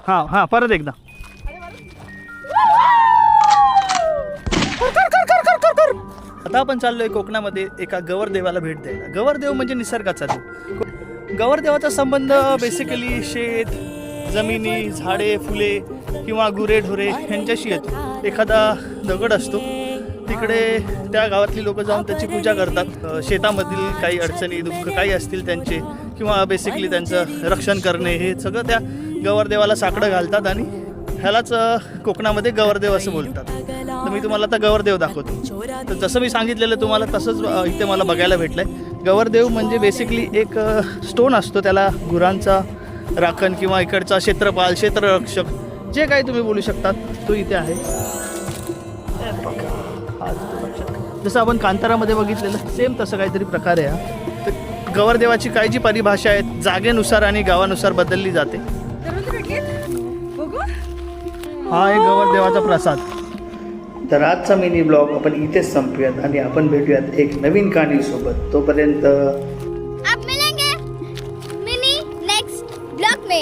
हां हां, परत एकदा. आता आपण चाललोय कोकणामध्ये एका गवरदेवाला भेट द्यायला. गवरदेव म्हणजे निसर्गाचा देव. गवरदेवाचा संबंध बेसिकली शेत, जमिनी, झाडे, फुले किंवा गुरेढोरे यांच्याशी येतो. एखादा दगड असतो तिकडे त्या गावातली लोक जाऊन त्याची पूजा करतात. शेतामधील काही अडचणी, दुःख काही असतील त्यांचे, किंवा बेसिकली त्यांचं रक्षण करणे, हे सगळं त्या गवरदेवाला साकडं घालतात आणि ह्यालाच कोकणामध्ये गवरदेव असं बोलतात. तर मी तुम्हाला आता गवरदेव दाखवतो. तर जसं मी सांगितलेलं तुम्हाला तसंच इथे मला बघायला भेटलं आहे. गवरदेव म्हणजे बेसिकली एक स्टोन असतो, त्याला गुरांचा राखण किंवा इकडचा क्षेत्रपाल, क्षेत्ररक्षक, जे काही तुम्ही बोलू शकतात, तो इथे आहे. जसं आपण कांतारामध्ये बघितलेलं सेम तसं काहीतरी प्रकार आहे हा. तर गवरदेवाची काय जी परिभाषा आहे जागेनुसार आणि गावानुसार बदलली जाते. हा आहे गवरदेवाचा प्रसाद. तर आजचा मिनी ब्लॉग आपण इथेच संपूयात आणि आपण भेटूयात एक नवीन कहाणीसोबत. तोपर्यंत आप मिलेंगे मिनी नेक्स्ट ब्लॉग में.